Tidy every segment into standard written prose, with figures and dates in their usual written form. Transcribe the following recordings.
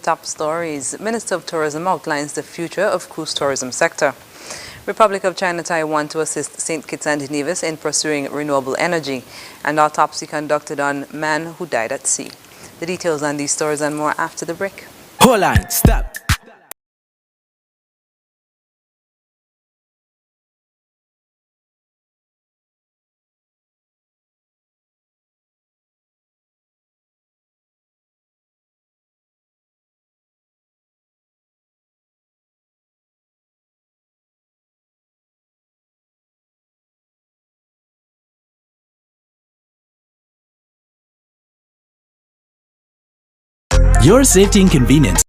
top stories. Minister of Tourism outlines the future of cruise tourism sector. Republic of China Taiwan to assist St. Kitts and Nevis in pursuing renewable energy, and autopsy conducted on man who died at sea. The details on these stories and more after the break. Hold on, stop. Your safety and convenience.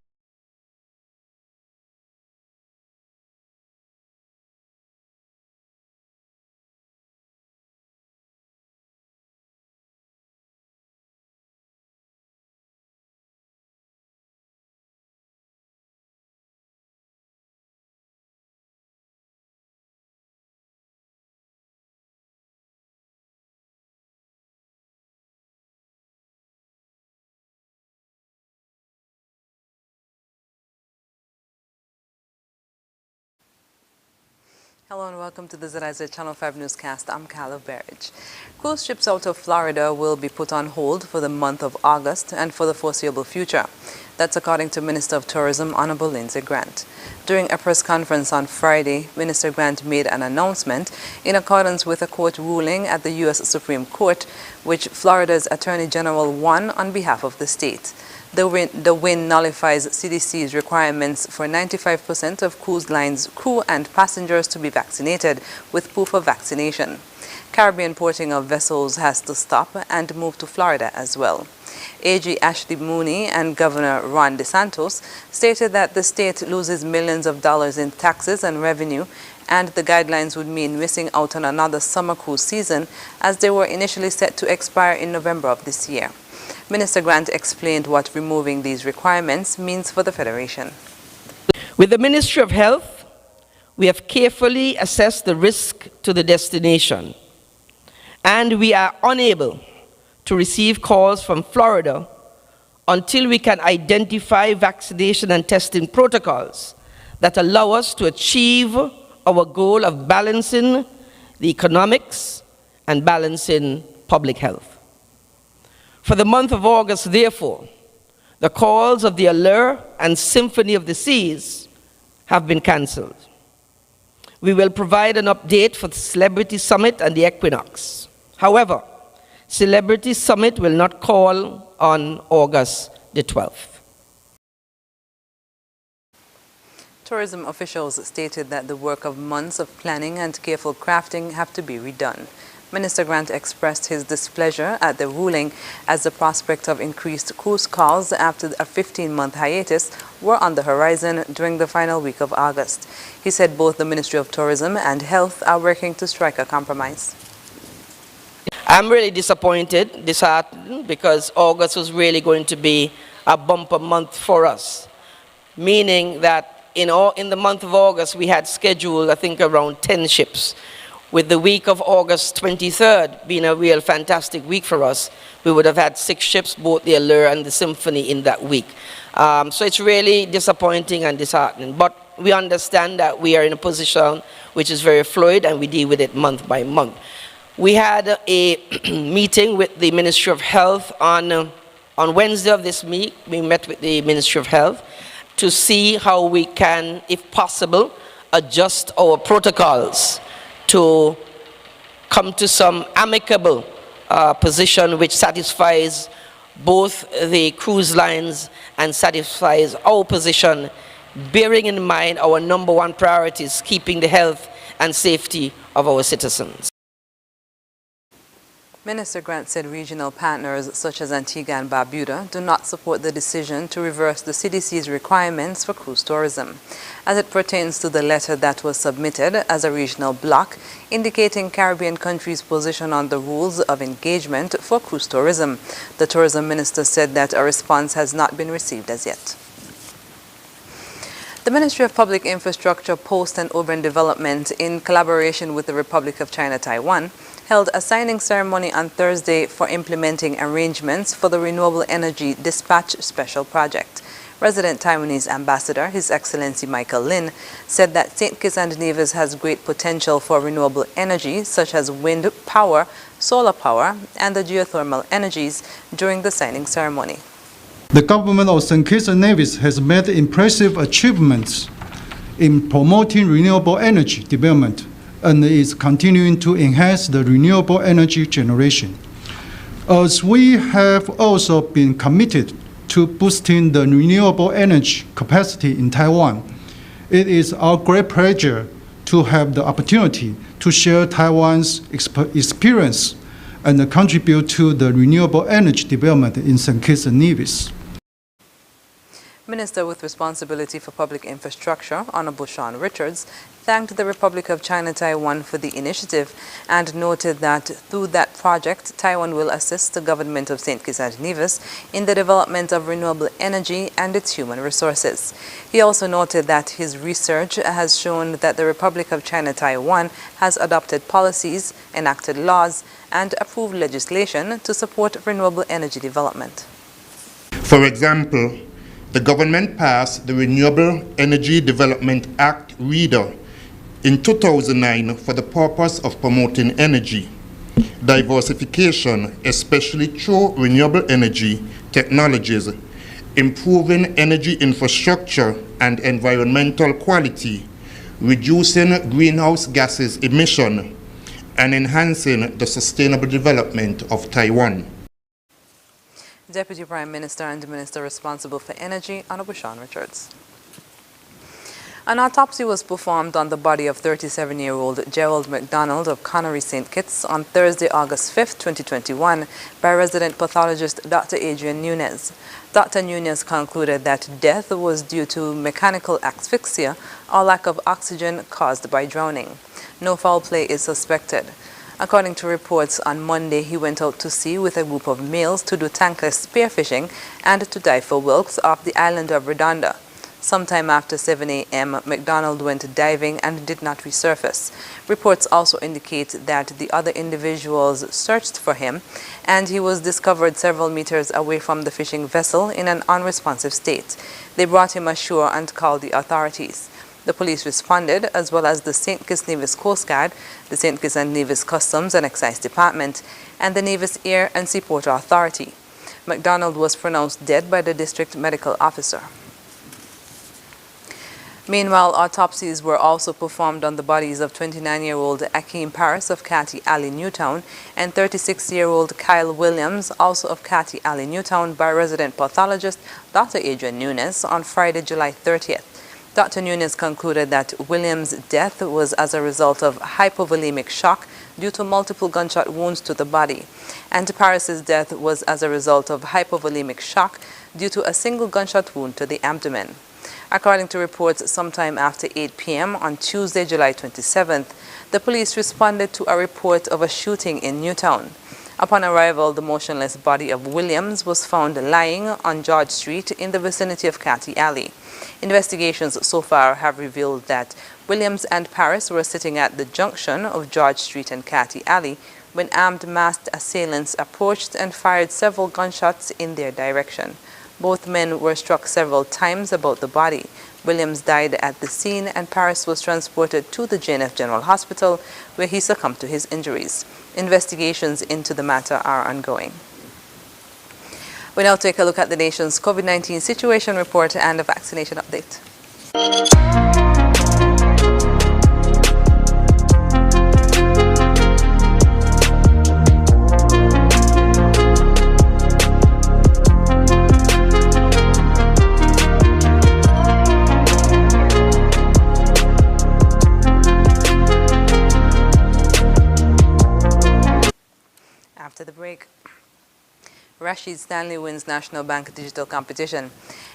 Hello and welcome to the ZIZ Channel 5 Newscast. I'm Carla Berridge. Cruise ships out of Florida will be put on hold for the month of August and for the foreseeable future. That's according to Minister of Tourism, Honorable Lindsey Grant. During a press conference on Friday, Minister Grant made an announcement in accordance with a court ruling at the U.S. Supreme Court, which Florida's Attorney General won on behalf of the state. The win nullifies CDC's requirements for 95% of cruise lines' crew and passengers to be vaccinated with proof of vaccination. Caribbean porting of vessels has to stop and move to Florida as well. AG Ashley Mooney and Governor Ron DeSantis stated that the state loses millions of dollars in taxes and revenue, and the guidelines would mean missing out on another summer cruise season as they were initially set to expire in November of this year. Minister Grant explained what removing these requirements means for the Federation. With the Ministry of Health, we have carefully assessed the risk to the destination, and we are unable to receive calls from Florida until we can identify vaccination and testing protocols that allow us to achieve our goal of balancing the economics and balancing public health. For the month of August, therefore, the calls of the Allure and Symphony of the Seas have been cancelled. We will provide an update for the Celebrity Summit and the Equinox. However, Celebrity Summit will not call on August the 12th. Tourism officials stated that the work of months of planning and careful crafting have to be redone. Minister Grant expressed his displeasure at the ruling as the prospect of increased cruise calls after a 15-month hiatus were on the horizon during the final week of August. He said both the Ministry of Tourism and Health are working to strike a compromise. I'm really disappointed, disheartened, because August was really going to be a bumper month for us, meaning that in the month of August we had scheduled, I think, around 10 ships. With the week of August 23rd being a real fantastic week for us, we would have had 6 ships, both the Allure and the Symphony, in that week. So it's really disappointing and disheartening. But we understand that we are in a position which is very fluid and we deal with it month by month. We had a meeting with the Ministry of Health on Wednesday of this week. We met with the Ministry of Health to see how we can, if possible, adjust our protocols to come to some amicable position which satisfies both the cruise lines and satisfies our position, bearing in mind our #1 priority is keeping the health and safety of our citizens. Minister Grant said regional partners such as Antigua and Barbuda do not support the decision to reverse the CDC's requirements for cruise tourism, as it pertains to the letter that was submitted as a regional bloc indicating Caribbean countries' position on the rules of engagement for cruise tourism. The tourism minister said that a response has not been received as yet. The Ministry of Public Infrastructure, Post and Urban Development, in collaboration with the Republic of China Taiwan, held a signing ceremony on Thursday for implementing arrangements for the Renewable Energy Dispatch Special Project. Resident Taiwanese Ambassador, His Excellency Michael Lin, said that St. Kitts and Nevis has great potential for renewable energy such as wind power, solar power, and the geothermal energies during the signing ceremony. The government of St. Kitts and Nevis has made impressive achievements in promoting renewable energy development and is continuing to enhance the renewable energy generation. As we have also been committed to boosting the renewable energy capacity in Taiwan, it is our great pleasure to have the opportunity to share Taiwan's experience and contribute to the renewable energy development in St. Kitts and Nevis. Minister with responsibility for public infrastructure, Honorable Sean Richards, thanked the Republic of China Taiwan for the initiative and noted that through that project, Taiwan will assist the government of St. Kitts and Nevis in the development of renewable energy and its human resources. He also noted that his research has shown that the Republic of China Taiwan has adopted policies, enacted laws, and approved legislation to support renewable energy development. For example, the government passed the Renewable Energy Development Act (REDA) in 2009 for the purpose of promoting energy diversification, especially through renewable energy technologies, improving energy infrastructure and environmental quality, reducing greenhouse gases emission, and enhancing the sustainable development of Taiwan. Deputy Prime Minister and Minister responsible for energy, Honorable Sean Richards. An autopsy was performed on the body of 37-year-old Gerald McDonald of Connery, St. Kitts on Thursday, August 5, 2021 by resident pathologist Dr. Adrian Nunez. Dr. Nunez concluded that death was due to mechanical asphyxia or lack of oxygen caused by drowning. No foul play is suspected. According to reports, on Monday he went out to sea with a group of males to do tankless spearfishing and to dive for whelks off the island of Redonda. Sometime after 7 a.m., McDonald went diving and did not resurface. Reports also indicate that the other individuals searched for him, and he was discovered several meters away from the fishing vessel in an unresponsive state. They brought him ashore and called the authorities. The police responded, as well as the St. Kitts Nevis Coast Guard, the St. Kitts and Nevis Customs and Excise Department, and the Nevis Air and Seaport Authority. McDonald was pronounced dead by the district medical officer. Meanwhile, autopsies were also performed on the bodies of 29-year-old Akeem Paris of Catty Alley, Newtown, and 36-year-old Kyle Williams, also of Catty Alley, Newtown, by resident pathologist Dr. Adrian Nunez on Friday, July 30th. Dr. Nunez concluded that Williams' death was as a result of hypovolemic shock due to multiple gunshot wounds to the body, and Paris's death was as a result of hypovolemic shock due to a single gunshot wound to the abdomen. According to reports, sometime after 8 p.m. on Tuesday, July 27th, the police responded to a report of a shooting in Newtown. Upon arrival, the motionless body of Williams was found lying on George Street in the vicinity of Catty Alley. Investigations so far have revealed that Williams and Paris were sitting at the junction of George Street and Catty Alley when armed masked assailants approached and fired several gunshots in their direction. Both men were struck several times about the body. Williams died at the scene and Paris was transported to the JNF General Hospital where he succumbed to his injuries. Investigations into the matter are ongoing. We now take a look at the nation's COVID-19 situation report and a vaccination update. After the break, Rashid Stanley wins National Bank Digital Competition,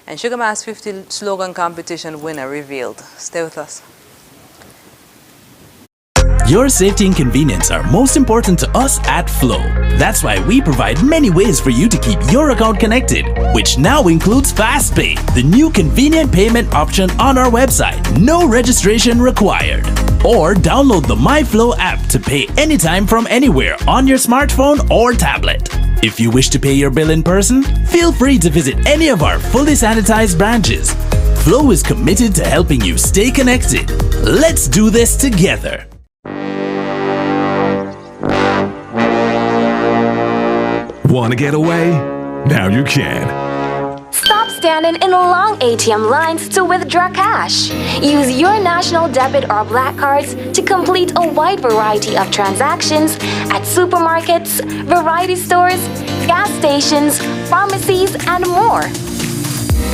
and Sugar Mass 50 slogan competition winner revealed. Stay with us. Your safety and convenience are most important to us at Flow. That's why we provide many ways for you to keep your account connected, which now includes FastPay, the new convenient payment option on our website. No registration required. Or download the MyFlow app to pay anytime from anywhere on your smartphone or tablet. If you wish to pay your bill in person, feel free to visit any of our fully sanitized branches. Flow is committed to helping you stay connected. Let's do this together. Want to get away? Now you can. Stop standing in long ATM lines to withdraw cash. Use your national debit or black cards to complete a wide variety of transactions at supermarkets, variety stores, gas stations, pharmacies, and more.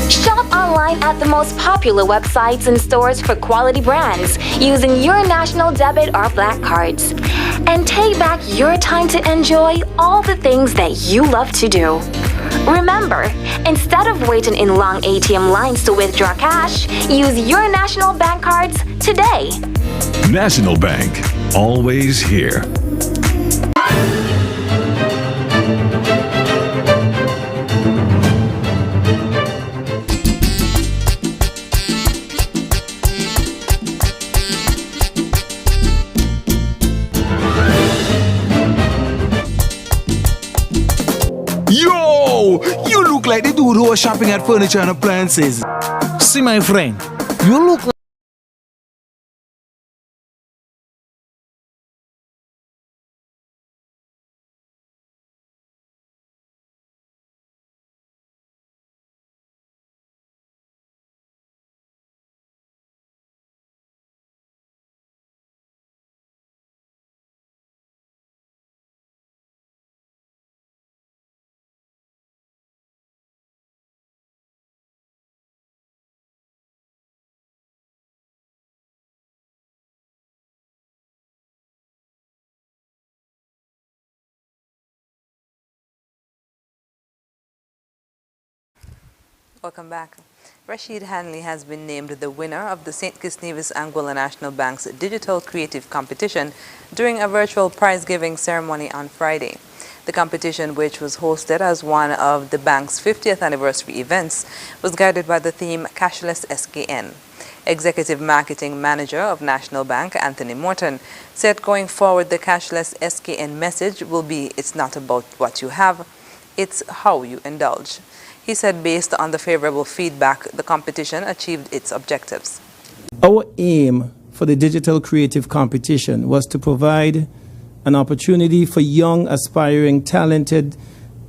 Shop online at the most popular websites and stores for quality brands using your national debit or black cards. And take back your time to enjoy all the things that you love to do. Remember, instead of waiting in long ATM lines to withdraw cash, use your national bank cards today. National Bank, always here. Yo! You look like the dude who was shopping at furniture and appliances. See, my friend, you look like Welcome back. Rashid Hanley has been named the winner of the St. Kitts Nevis Anguilla National Bank's Digital Creative Competition during a virtual prize-giving ceremony on Friday. The competition, which was hosted as one of the bank's 50th anniversary events, was guided by the theme Cashless SKN. Executive Marketing Manager of National Bank, Anthony Morton, said going forward the Cashless SKN message will be, it's not about what you have, it's how you indulge. He said based on the favorable feedback, the competition achieved its objectives. Our aim for the Digital Creative Competition was to provide an opportunity for young, aspiring, talented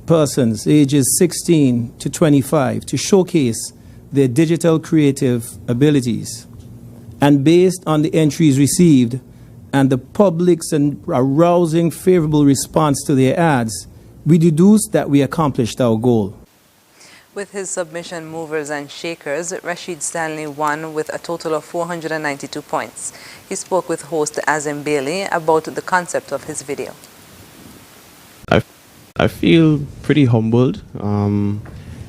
persons ages 16 to 25 to showcase their digital creative abilities. And based on the entries received and the public's arousing favorable response to their ads, we deduced that we accomplished our goal. With his submission movers and shakers, Rashid Stanley won with a total of 492 points. He spoke with host Azim Bailey about the concept of his video. I feel pretty humbled.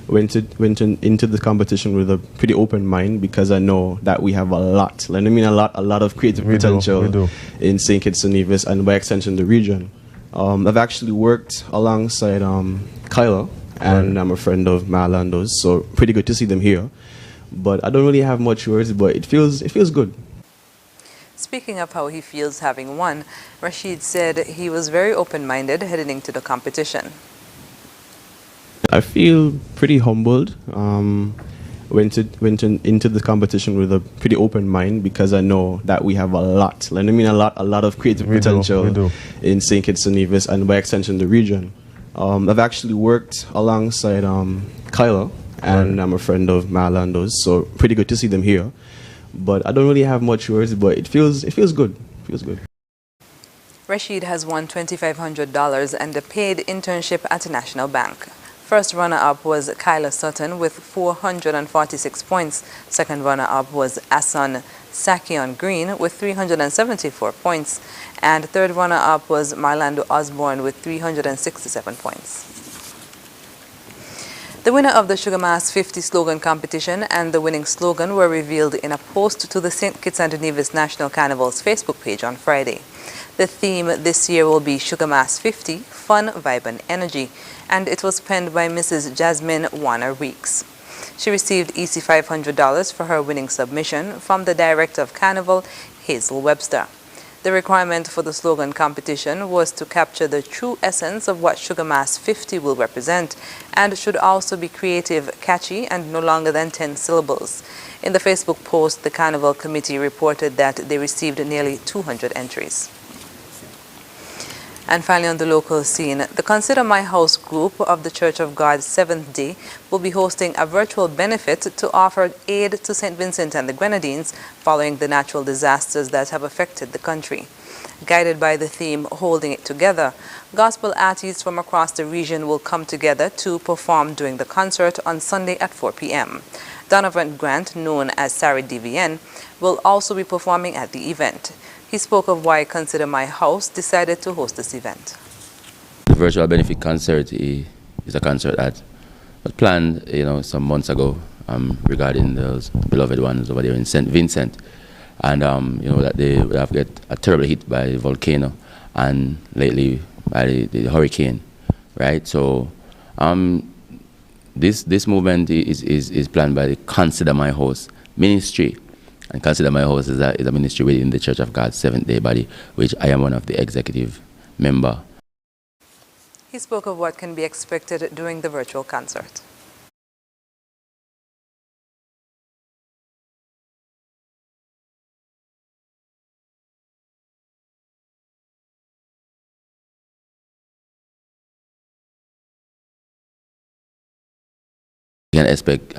Went into the competition with a pretty open mind because I know that we have a lot of creative potential in St. Kitts and Nevis and by extension the region. I've actually worked alongside Kyla, and I'm a friend of Marlando's, so pretty good to see them here. But I don't really have much words, but it feels good. Speaking of how he feels having won, Rashid said he was very open-minded heading into the competition. I feel pretty humbled. Went into the competition with a pretty open mind because I know that we have a lot of creative potential in St. Kitts and Nevis and by extension the region. I've actually worked alongside Kyla, and I'm a friend of Marlando's, so pretty good to see them here. But I don't really have much words, but it feels good. Rashid has won $2,500 and a paid internship at a national bank. First runner-up was Kyla Sutton with 446 points. Second runner-up was Asan Sakion Green with 374 points. And third runner-up was Marlando Osborne with 367 points. The winner of the Sugar Mass 50 slogan competition and the winning slogan were revealed in a post to the St. Kitts and Nevis National Carnival's Facebook page on Friday. The theme this year will be Sugar Mass 50, Fun, Vibe and Energy, and it was penned by Mrs. Jasmine Warner Weeks. She received EC $500 for her winning submission from the Director of Carnival, Hazel Webster. The The requirement for the slogan competition was to capture the true essence of what Sugar Mass 50 will represent and should also be creative, catchy, and no longer than 10 syllables. In the Facebook post, the Carnival Committee reported that they received nearly 200 entries. And finally, on the local scene, the Consider My House group of the Church of God 7th Day will be hosting a virtual benefit to offer aid to St. Vincent and the Grenadines following the natural disasters that have affected the country. Guided by the theme, Holding It Together, gospel artists from across the region will come together to perform during the concert on Sunday at 4 p.m. Donovan Grant, known as Sarah DVN, will also be performing at the event. He spoke of why Consider My House decided to host this event. The virtual benefit concert is a concert that was planned, some months ago regarding those beloved ones over there in St. Vincent, and that they have get a terrible hit by the volcano and lately by the hurricane, right? So this movement is planned by the Consider My House ministry. And Consider My House is a ministry within the Church of God 7th Day body, which I am one of the executive member. He spoke of what can be expected during the virtual concert. You can expect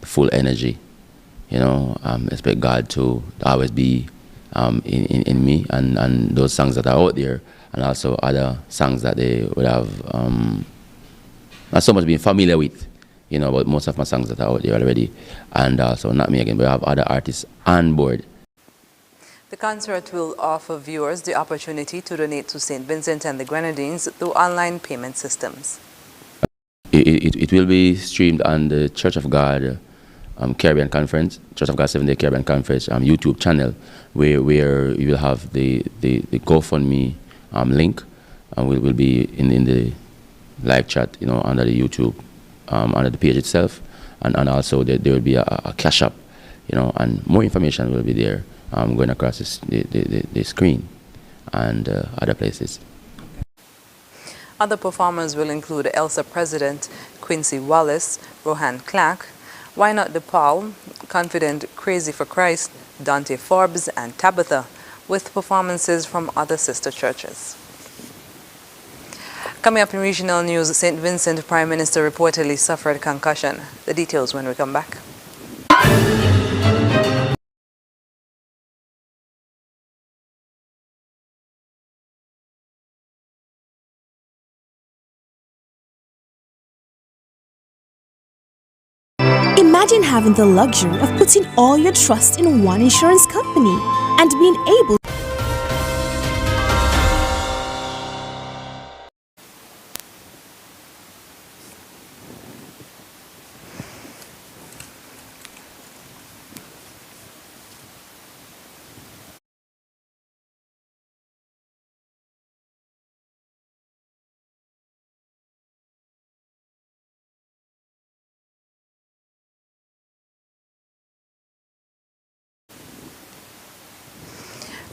full energy. Expect God to always be in me and those songs that are out there, and also other songs that they would have not so much been familiar with, but most of my songs that are out there already, and also not me again, but I have other artists on board. The concert will offer viewers the opportunity to donate to St. Vincent and the Grenadines through online payment systems. It will be streamed on the Church of God Caribbean Conference, Church of God 7th Day Caribbean Conference YouTube channel, where you will have the GoFundMe link, and will be in the live chat, under the YouTube, under the page itself, and also there will be a cash app, and more information will be there going across the screen and other places. Other performers will include Elsa President, Quincy Wallace, Rohan Clark, Why Not DePaul, Confident Crazy for Christ, Dante Forbes, and Tabitha, with performances from other sister churches. Coming up in regional news, St. Vincent Prime Minister reportedly suffered concussion. The details when we come back. Imagine having the luxury of putting all your trust in one insurance company and being able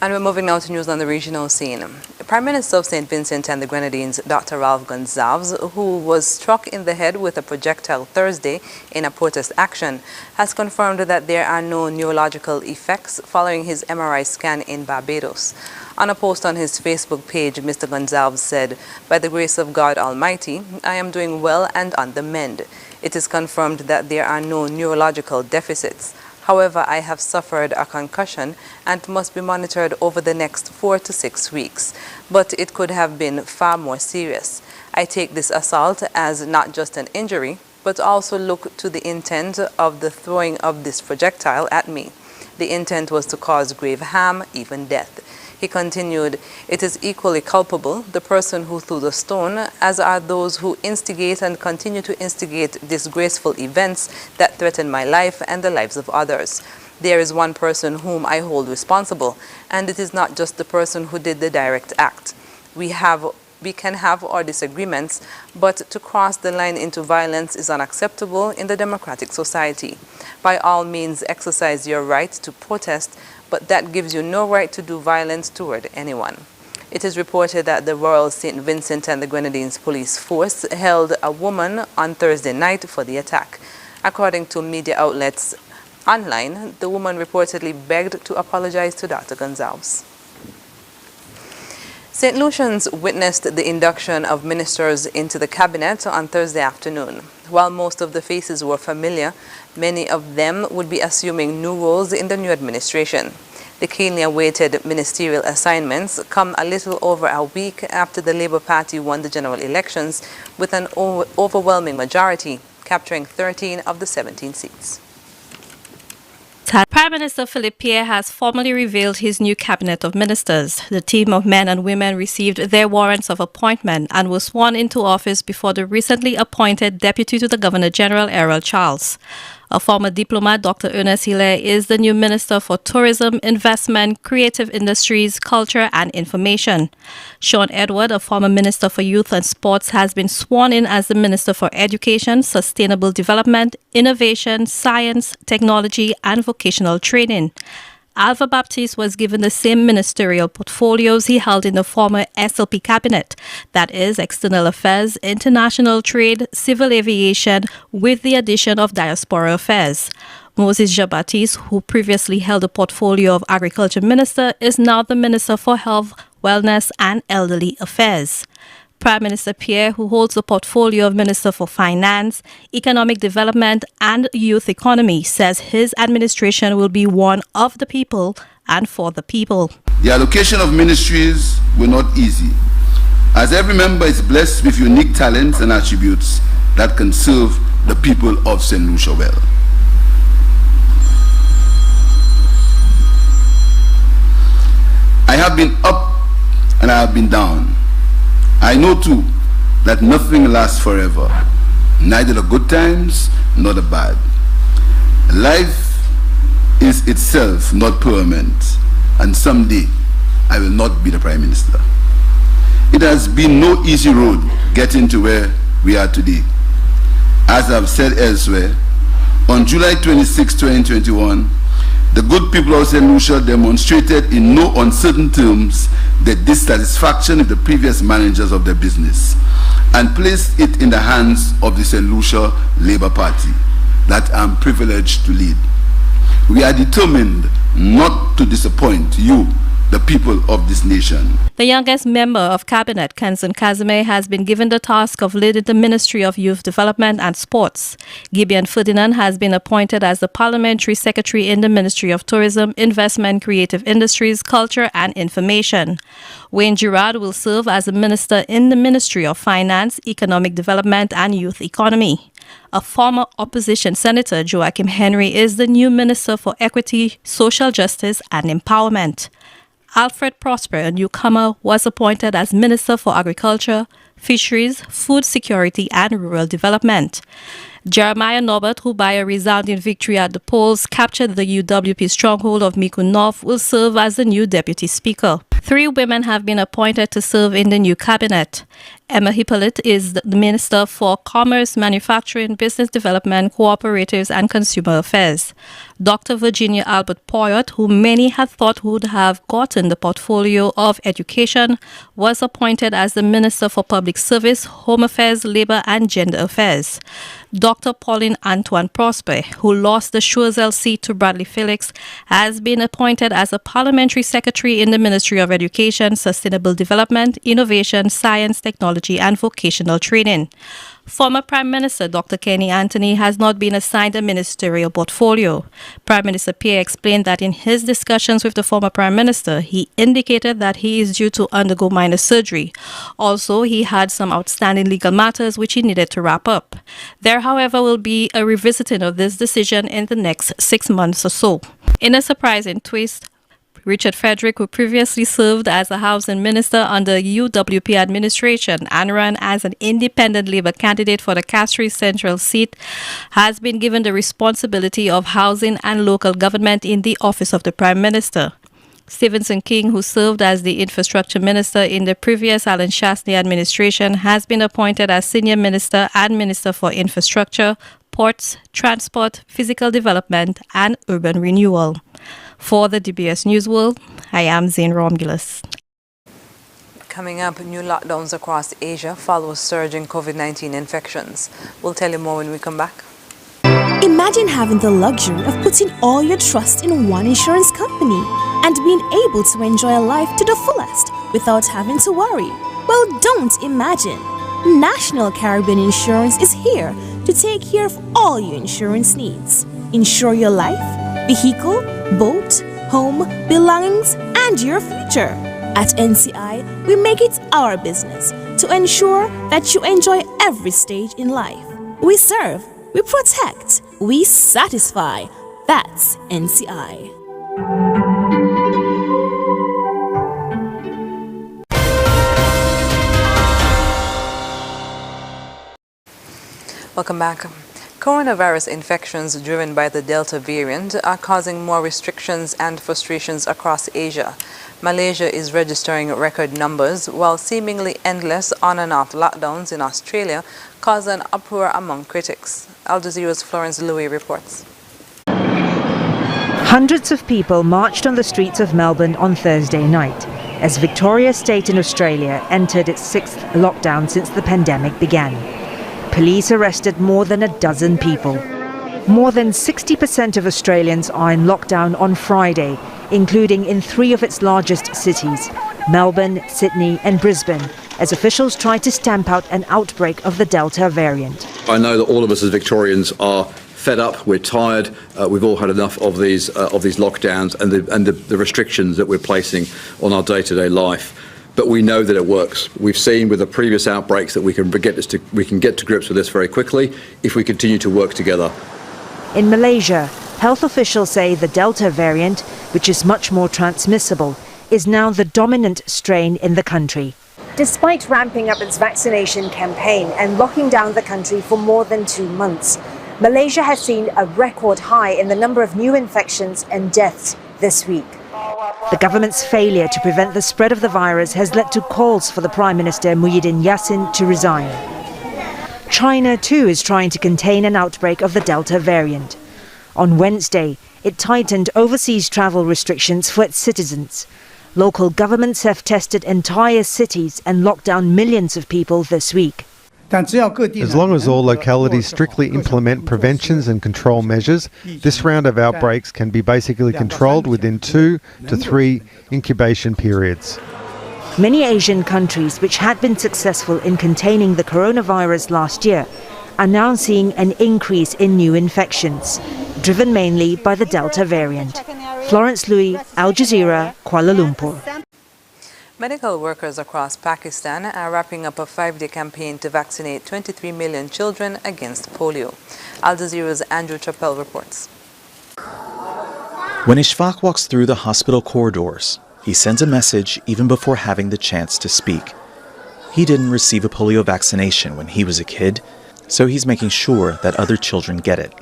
And we're moving now to news on the regional scene. The Prime Minister of St. Vincent and the Grenadines, Dr. Ralph Gonsalves, who was struck in the head with a projectile Thursday in a protest action, has confirmed that there are no neurological effects following his MRI scan in Barbados. On a post on his Facebook page, Mr. Gonsalves said, "By the grace of God Almighty, I am doing well and on the mend. It is confirmed that there are no neurological deficits. However, I have suffered a concussion and must be monitored over the next 4 to 6 weeks, but it could have been far more serious. I take this assault as not just an injury, but also look to the intent of the throwing of this projectile at me. The intent was to cause grave harm, even death." He continued, "It is equally culpable, the person who threw the stone, as are those who instigate and continue to instigate disgraceful events that threaten my life and the lives of others. There is one person whom I hold responsible, and it is not just the person who did the direct act. We can have our disagreements, but to cross the line into violence is unacceptable in the democratic society. By all means, exercise your right to protest, but that gives you no right to do violence toward anyone. It is reported that the Royal St. Vincent and the Grenadines police force held a woman on Thursday night for the attack. According to media outlets online, the woman reportedly begged to apologize to Dr. Gonzalez. St. Lucians witnessed the induction of ministers into the cabinet on Thursday afternoon. While most of the faces were familiar, many of them would be assuming new roles in the new administration. The keenly awaited ministerial assignments come a little over a week after the Labour Party won the general elections with an overwhelming majority, capturing 13 of the 17 seats. Prime Minister Philippe Pierre has formally revealed his new cabinet of ministers. The team of men and women received their warrants of appointment and were sworn into office before the recently appointed Deputy to the Governor-General, Errol Charles. A former diplomat, Dr. Ernest Hilaire, is the new Minister for Tourism, Investment, Creative Industries, Culture and Information. Sean Edward, a former Minister for Youth and Sports, has been sworn in as the Minister for Education, Sustainable Development, Innovation, Science, Technology and Vocational Training. Alva Baptiste was given the same ministerial portfolios he held in the former SLP cabinet, that is, External Affairs, International Trade, Civil Aviation, with the addition of Diaspora Affairs. Moses Jean-Baptiste, who previously held the portfolio of Agriculture Minister, is now the Minister for Health, Wellness and Elderly Affairs. Prime Minister Pierre, who holds the portfolio of Minister for Finance, Economic Development and Youth Economy, says his administration will be one of the people and for the people. The allocation of ministries were not easy, as every member is blessed with unique talents and attributes that can serve the people of St. Lucia well. I have been up and I have been down. I know too that nothing lasts forever, neither the good times nor the bad. Life is itself not permanent, and someday I will not be the Prime Minister. It has been no easy road getting to where we are today. As I've said elsewhere, on July 26, 2021, the good people of St. Lucia demonstrated in no uncertain terms their dissatisfaction with the previous managers of their business and placed it in the hands of the St. Lucia Labour Party that I'm privileged to lead. We are determined not to disappoint you, the people of this nation. The youngest member of Cabinet, Kenson Kazime, has been given the task of leading the Ministry of Youth Development and Sports. Gibeon Ferdinand has been appointed as the Parliamentary Secretary in the Ministry of Tourism, Investment, Creative Industries, Culture and Information. Wayne Girard will serve as a Minister in the Ministry of Finance, Economic Development and Youth Economy. A former opposition senator, Joachim Henry, is the new Minister for Equity, Social Justice and Empowerment. Alfred Prosper, a newcomer, was appointed as Minister for Agriculture, Fisheries, Food Security and Rural Development. Jeremiah Norbert, who by a resounding victory at the polls captured the UWP stronghold of Miku North, will serve as the new Deputy Speaker. 3 women have been appointed to serve in the new cabinet. Emma Hippolyte is the Minister for Commerce, Manufacturing, Business Development, Cooperatives and Consumer Affairs. Dr. Virginia Albert Poyot, who many had thought would have gotten the portfolio of Education, was appointed as the Minister for Public Service, Home Affairs, Labour and Gender Affairs. Dr. Pauline Antoine Prosper, who lost the Choiseul seat to Bradley Felix, has been appointed as a Parliamentary Secretary in the Ministry of Education, Sustainable Development, Innovation, Science, Technology and Vocational Training. Former Prime Minister Dr. Kenny Anthony has not been assigned a ministerial portfolio. Prime Minister Pierre explained that in his discussions with the former Prime Minister, he indicated that he is due to undergo minor surgery. Also, he had some outstanding legal matters which he needed to wrap up. There, however, will be a revisiting of this decision in the next 6 months or so. In a surprising twist, Richard Frederick, who previously served as a housing minister under UWP administration and ran as an independent Labour candidate for the Castries Central seat, has been given the responsibility of housing and local government in the office of the Prime Minister. Stevenson King, who served as the infrastructure minister in the previous Alan Shastney administration, has been appointed as senior minister and minister for infrastructure, ports, transport, physical development and urban renewal. For the DBS News World, I am Zane Romulus. Coming up, new lockdowns across Asia follow a surge in COVID-19 infections. We'll tell you more when we come back. Imagine having the luxury of putting all your trust in one insurance company and being able to enjoy a life to the fullest without having to worry. Well, don't imagine. National Caribbean Insurance is here to take care of all your insurance needs. Insure your life, vehicle, boat, home, belongings, and your future. At NCI, we make it our business to ensure that you enjoy every stage in life. We serve, we protect, we satisfy. That's NCI. Welcome back. Coronavirus infections driven by the Delta variant are causing more restrictions and frustrations across Asia. Malaysia is registering record numbers, while seemingly endless on and off lockdowns in Australia cause an uproar among critics. Al Jazeera's Florence Louis reports. Hundreds of people marched on the streets of Melbourne on Thursday night as Victoria State in Australia entered its 6th lockdown since the pandemic began. Police arrested more than a dozen people. More than 60% of Australians are in lockdown on Friday, including in 3 of its largest cities, Melbourne, Sydney and Brisbane, as officials try to stamp out an outbreak of the Delta variant. I know that all of us as Victorians are fed up, we're tired, we've all had enough of these lockdowns and the restrictions that we're placing on our day-to-day life. But we know that it works. We've seen with the previous outbreaks that we can get to grips with this very quickly if we continue to work together. In Malaysia, health officials say the Delta variant, which is much more transmissible, is now the dominant strain in the country. Despite ramping up its vaccination campaign and locking down the country for more than 2 months, Malaysia has seen a record high in the number of new infections and deaths this week. The government's failure to prevent the spread of the virus has led to calls for the Prime Minister Muhyiddin Yassin to resign. China too is trying to contain an outbreak of the Delta variant. On Wednesday, it tightened overseas travel restrictions for its citizens. Local governments have tested entire cities and locked down millions of people this week. As long as all localities strictly implement preventions and control measures, this round of outbreaks can be basically controlled within 2 to 3 incubation periods. Many Asian countries which had been successful in containing the coronavirus last year are now seeing an increase in new infections, driven mainly by the Delta variant. Florence Louis, Al Jazeera, Kuala Lumpur. Medical workers across Pakistan are wrapping up a 5-day campaign to vaccinate 23 million children against polio. Al Jazeera's Andrew Chappell reports. When Ishfaq walks through the hospital corridors, he sends a message even before having the chance to speak. He didn't receive a polio vaccination when he was a kid, so he's making sure that other children get it.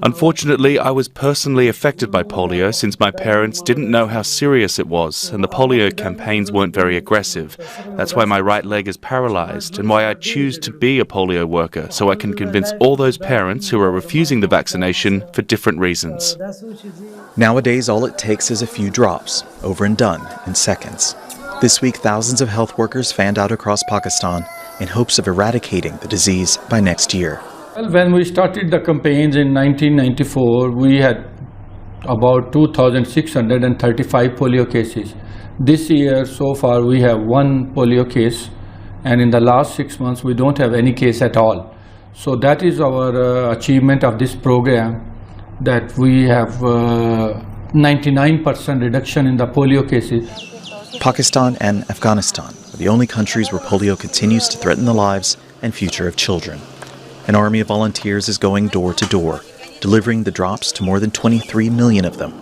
Unfortunately, I was personally affected by polio since my parents didn't know how serious it was and the polio campaigns weren't very aggressive. That's why my right leg is paralyzed and why I choose to be a polio worker, so I can convince all those parents who are refusing the vaccination for different reasons. Nowadays, all it takes is a few drops, over and done in seconds. This week, thousands of health workers fanned out across Pakistan in hopes of eradicating the disease by next year. Well, when we started the campaigns in 1994, we had about 2,635 polio cases. This year, so far, we have 1 polio case, and in the last 6 months, we don't have any case at all. So that is our achievement of this program, that we have 99% reduction in the polio cases. Pakistan and Afghanistan are the only countries where polio continues to threaten the lives and future of children. An army of volunteers is going door to door, delivering the drops to more than 23 million of them.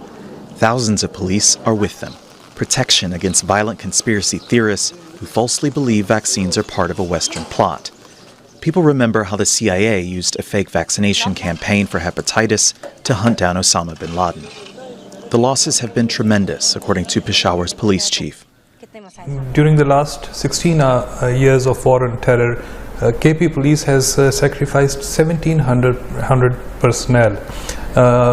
Thousands of police are with them, protection against violent conspiracy theorists who falsely believe vaccines are part of a Western plot. People remember how the CIA used a fake vaccination campaign for hepatitis to hunt down Osama bin Laden. The losses have been tremendous, according to Peshawar's police chief. During the last 16 years of war and terror, KP Police has sacrificed 1,700 personnel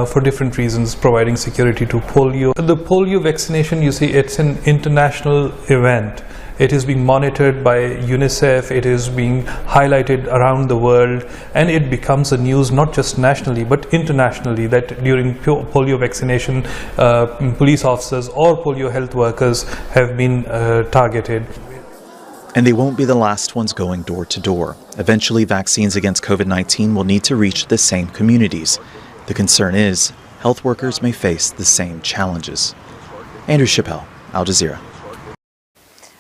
for different reasons, providing security to polio. The polio vaccination, you see, it's an international event. It is being monitored by UNICEF, it is being highlighted around the world, and it becomes a news not just nationally but internationally that during polio vaccination, police officers or polio health workers have been targeted. And they won't be the last ones going door to door. Eventually, vaccines against COVID-19 will need to reach the same communities. The concern is, health workers may face the same challenges. Andrew Chappelle, Al Jazeera.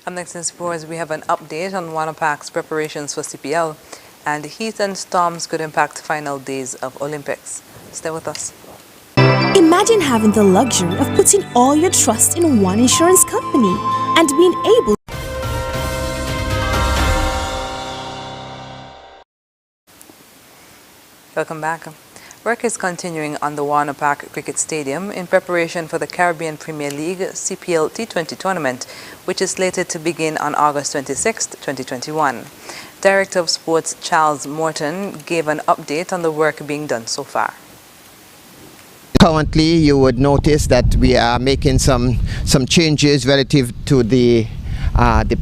Up next in sports, we have an update on Wanapak's preparations for CPL, and heat and storms could impact final days of Olympics. Stay with us. Imagine having the luxury of putting all your trust in one insurance company and being able Welcome back. Work is continuing on the Wanapak Cricket Stadium in preparation for the Caribbean Premier League CPL T20 tournament, which is slated to begin on August 26, 2021. Director of Sports Charles Morton gave an update on the work being done so far. Currently, you would notice that we are making some changes relative to the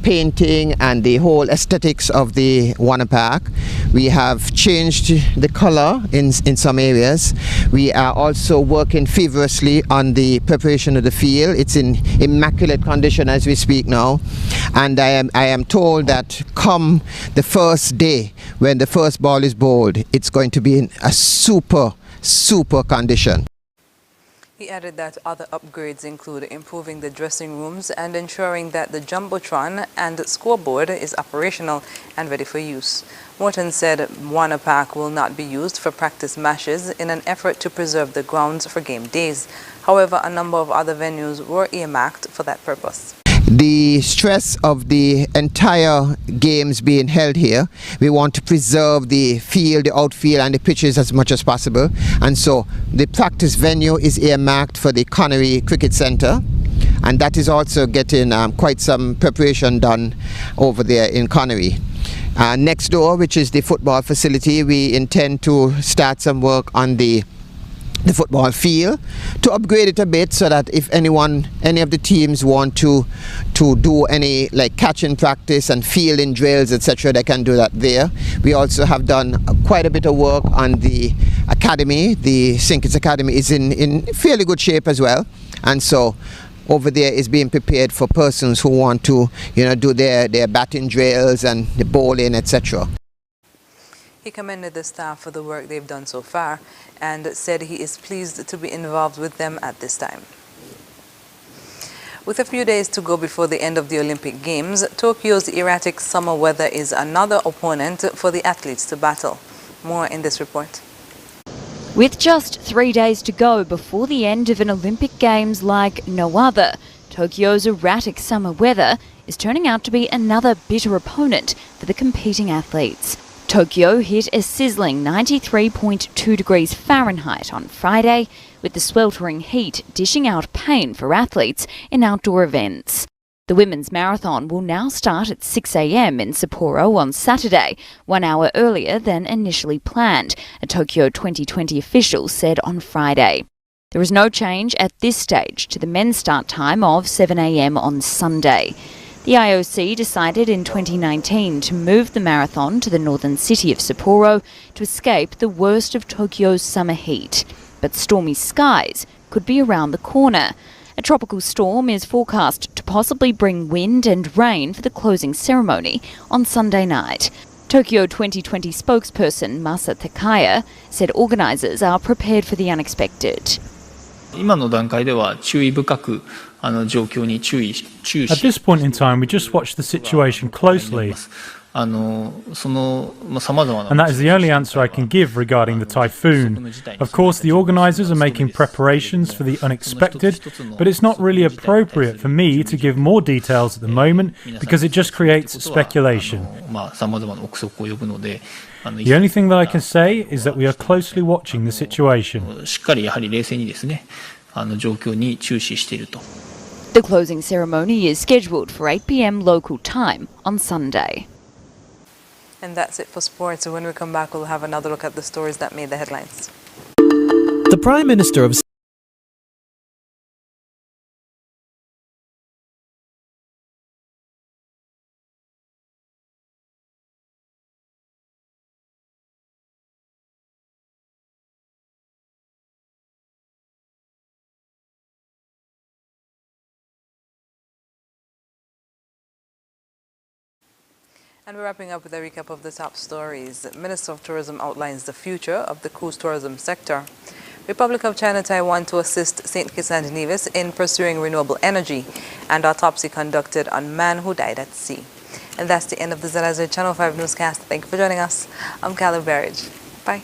painting and the whole aesthetics of the Wanapak. We have changed the color in some areas. We are also working feverishly on the preparation of the field. It's in immaculate condition as we speak now, and I am told that come the first day when the first ball is bowled, it's going to be in a super condition. He added that other upgrades include improving the dressing rooms and ensuring that the Jumbotron and scoreboard is operational and ready for use. Morton said Wanapak will not be used for practice matches in an effort to preserve the grounds for game days. However, a number of other venues were earmarked for that purpose. The stress of the entire games being held here, we want to preserve the field, the outfield and the pitches as much as possible, and so the practice venue is earmarked for the Connery Cricket Centre, and that is also getting quite some preparation done over there in Connery. Next door, which is the football facility, we intend to start some work on the football field to upgrade it a bit so that if any of the teams want to do any like catching practice and fielding drills, etc., they can do that there. We also have done quite a bit of work on the academy. The Sinkers Academy is in fairly good shape as well, and so over there is being prepared for persons who want to do their batting drills and the bowling, etc. He commended the staff for the work they've done so far and said he is pleased to be involved with them at this time. With a few days to go before the end of the Olympic Games, Tokyo's erratic summer weather is another opponent for the athletes to battle. More in this report. With just 3 days to go before the end of an Olympic Games like no other, Tokyo's erratic summer weather is turning out to be another bitter opponent for the competing athletes. Tokyo hit a sizzling 93.2 degrees Fahrenheit on Friday, with the sweltering heat dishing out pain for athletes in outdoor events. The women's marathon will now start at 6 a.m. in Sapporo on Saturday, 1 hour earlier than initially planned, a Tokyo 2020 official said on Friday. There is no change at this stage to the men's start time of 7 a.m. on Sunday. The IOC decided in 2019 to move the marathon to the northern city of Sapporo to escape the worst of Tokyo's summer heat. But stormy skies could be around the corner. A tropical storm is forecast to possibly bring wind and rain for the closing ceremony on Sunday night. Tokyo 2020 spokesperson Masa Takaya said organisers are prepared for the unexpected. At this point in time, we just watch the situation closely. And that is the only answer I can give regarding the typhoon. Of course, the organisers are making preparations for the unexpected, but it's not really appropriate for me to give more details at the moment because it just creates speculation. The only thing that I can say is that we are closely watching the situation. The closing ceremony is scheduled for 8 p.m. local time on Sunday. And that's it for sports. So when we come back, we'll have another look at the stories that made the headlines. The Prime Minister of And we're wrapping up with a recap of the top stories. Minister of Tourism outlines the future of the cruise tourism sector. Republic of China Taiwan to assist St. Kitts and Nevis in pursuing renewable energy, and autopsy conducted on man who died at sea. And that's the end of the ZIZ Channel 5 newscast. Thank you for joining us. I'm Caleb Berridge. Bye.